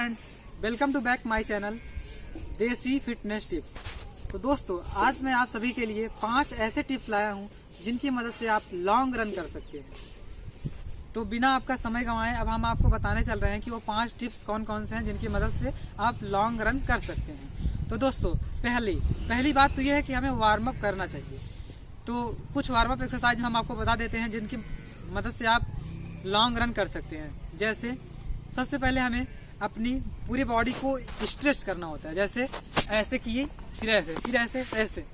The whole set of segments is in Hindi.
Friends, welcome to back my channel Desi fitness tips. तो दोस्तों, आज मैं आप सभी के लिए 5 ऐसे टिप्स लाया हूं जिनकी मदद से आप लॉन्ग रन कर सकते हैं। तो बिना आपका समय गंवाए अब हम आपको बताने चल रहे हैं कि वो 5 टिप्स कौन कौन से हैं जिनकी मदद से आप लॉन्ग रन कर सकते हैं। तो दोस्तों, पहली बात तो यह है कि हमें वार्म अप करना चाहिए। तो कुछ वार्म अप एक्सरसाइज हम आपको बता देते हैं जिनकी मदद से आप लॉन्ग रन कर सकते हैं। जैसे सबसे पहले हमें अपनी पूरी बॉडी को स्ट्रेच करना होता है। जैसे ऐसे किए, फिर ऐसे, फिर ऐसे, ऐसे।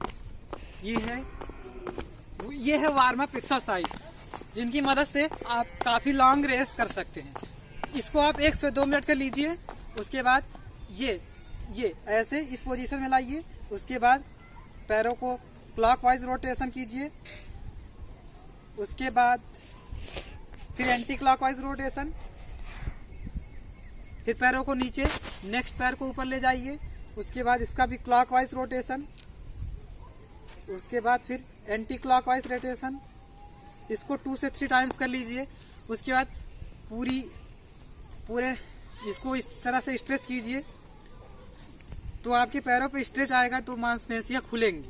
ये है वार्म अप एक्सरसाइज जिनकी मदद से आप काफी लॉन्ग रेस कर सकते हैं। इसको आप 1 से 2 मिनट कर लीजिए। उसके बाद ये ऐसे इस पोजीशन में लाइए। उसके बाद पैरों को क्लॉकवाइज रोटेशन कीजिए। उसके बाद फिर एंटी क्लॉकवाइज रोटेशन। फिर पैरों को नीचे, नेक्स्ट पैर को ऊपर ले जाइए। उसके बाद इसका भी क्लॉकवाइज रोटेशन। उसके बाद फिर एंटी क्लॉकवाइज रोटेशन। इसको 2 से 3 टाइम्स कर लीजिए। उसके बाद पूरे इसको इस तरह से स्ट्रेच कीजिए तो आपके पैरों पे स्ट्रेच आएगा तो मांसपेशियां खुलेंगी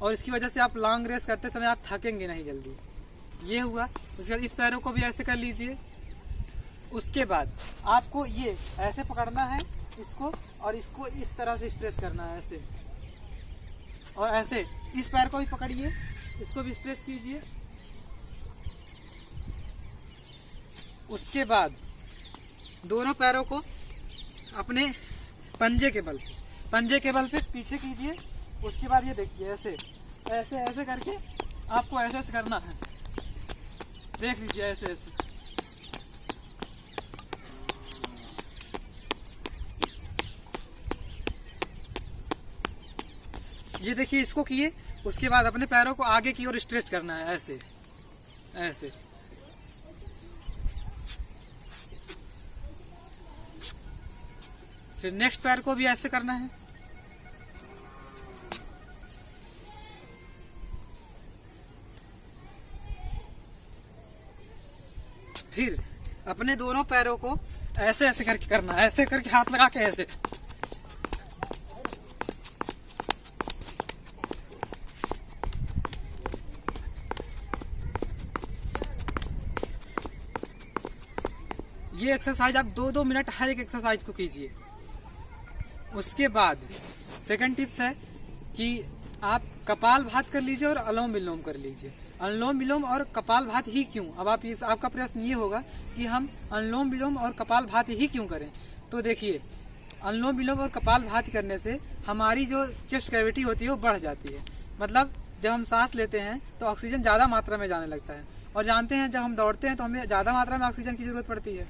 और इसकी वजह से आप लॉन्ग रेस करते समय आप थकेंगे नहीं जल्दी। ये हुआ। उसके बाद इस पैरों को भी ऐसे कर लीजिए। उसके बाद आपको ये ऐसे पकड़ना है इसको, और इसको इस तरह से स्ट्रेच करना है ऐसे, और ऐसे इस पैर को भी पकड़िए, इसको भी स्ट्रेच कीजिए। उसके बाद दोनों पैरों को अपने पंजे के बल पे पीछे कीजिए। उसके बाद ये देखिए ऐसे ऐसे ऐसे करके आपको ऐसे ऐसे करना है। देख लीजिए ऐसे ऐसे। ये देखिए, इसको किए। उसके बाद अपने पैरों को आगे की ओर स्ट्रेच करना है ऐसे ऐसे। फिर नेक्स्ट पैर को भी ऐसे करना है। फिर अपने दोनों पैरों को ऐसे ऐसे करके करना है, ऐसे करके हाथ लगा के ऐसे। ये एक्सरसाइज आप 2-2 मिनट हर एक एक्सरसाइज को कीजिए। उसके बाद सेकंड टिप्स है कि आप कपालभाति कर लीजिए और अनुलोम विलोम कर लीजिए। अनुलोम विलोम और कपालभाति ही क्यों? अब आपका प्रश्न ये होगा कि हम अनुलोम विलोम और कपालभाति ही क्यों करें? तो देखिए, अनुलोम विलोम और कपालभाति करने से हमारी जो चेस्ट कैविटी होती है वो बढ़ जाती है। मतलब जब हम सांस लेते हैं तो ऑक्सीजन ज्यादा मात्रा में जाने लगता है, और जानते हैं जब हम दौड़ते हैं तो हमें ज्यादा मात्रा में ऑक्सीजन की जरूरत पड़ती है।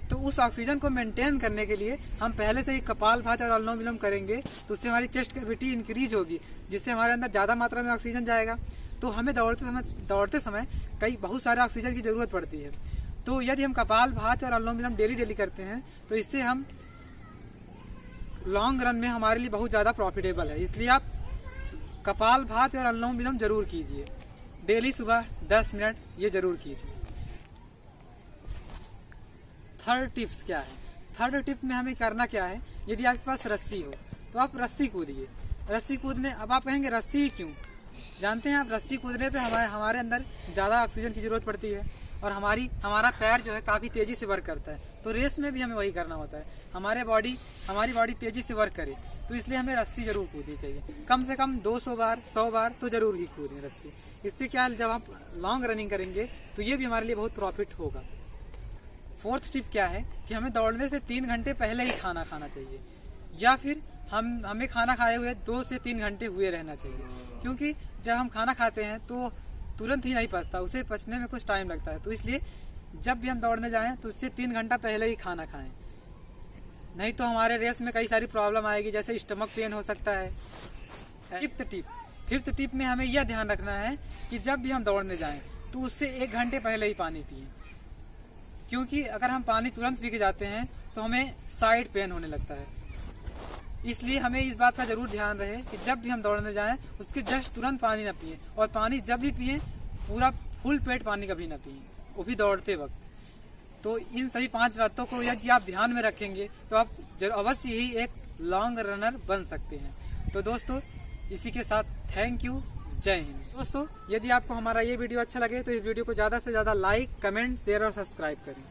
तो उस ऑक्सीजन को मेंटेन करने के लिए हम पहले से ही कपालभाति और अनुलोम विलोम करेंगे तो उससे हमारी चेस्ट कैविटी इंक्रीज होगी, जिससे हमारे अंदर ज्यादा मात्रा में ऑक्सीजन जाएगा। तो हमें दौड़ते समय बहुत सारे ऑक्सीजन की जरूरत पड़ती है। तो यदि हम कपालभाति और अनुलोम विलोम डेली करते हैं तो इससे हम लॉन्ग रन में हमारे लिए बहुत ज्यादा प्रॉफिटेबल है। इसलिए आप कपालभाति और अनुलोम विलोम जरूर कीजिए। डेली सुबह 10 मिनट ये जरूर कीजिए। थर्ड टिप्स क्या है? थर्ड टिप में हमें करना क्या है? यदि आपके पास रस्सी हो तो आप रस्सी कूदिए। रस्सी कूदने, अब आप कहेंगे रस्सी ही क्यों? जानते हैं आप, रस्सी कूदने पे हमारे अंदर ज्यादा ऑक्सीजन की जरूरत पड़ती है और हमारा पैर जो है काफी तेजी से वर्क करता है। तो रेस में भी हमें वही करना होता है, हमारी बॉडी तेजी से वर्क करे। तो इसलिए हमें रस्सी जरूर कूदनी चाहिए। कम से कम 200 बार 100 बार तो जरूर ही कूदें रस्सी। इससे क्या है, जब आप लॉन्ग रनिंग करेंगे तो ये भी हमारे लिए बहुत प्रॉफिट होगा। फोर्थ टिप क्या है कि हमें दौड़ने से 3 घंटे पहले ही खाना खाना चाहिए, या फिर हमें खाना खाए हुए 2 से 3 घंटे हुए रहना चाहिए। क्योंकि जब हम खाना खाते हैं तो तुरंत ही नहीं पचता, उसे पचने में कुछ टाइम लगता है। तो इसलिए जब भी हम दौड़ने जाएं तो उससे 3 घंटा पहले ही खाना खाएं, नहीं तो हमारे रेस में कई सारी प्रॉब्लम आएगी, जैसे स्टमक पेन हो सकता है। फिफ्थ टिप में हमें यह ध्यान रखना है कि जब भी हम दौड़ने जाएं तो उससे 1 घंटे पहले ही पानी पिए। क्योंकि अगर हम पानी तुरंत पी के जाते हैं तो हमें साइड पेन होने लगता है। इसलिए हमें इस बात का जरूर ध्यान रहे कि जब भी हम दौड़ने जाएं उसके जस्ट तुरंत पानी ना पिए, और पानी जब भी पिए पूरा फुल पेट पानी कभी ना पिए, वो भी दौड़ते वक्त। तो इन सभी 5 बातों को यदि आप ध्यान में रखेंगे तो आप अवश्य ही एक लॉन्ग रनर बन सकते हैं। तो दोस्तों इसी के साथ थैंक यू, जय हिंद। दोस्तों यदि आपको हमारा ये वीडियो अच्छा लगे तो इस वीडियो को ज़्यादा से ज़्यादा लाइक, कमेंट, शेयर और सब्सक्राइब करें।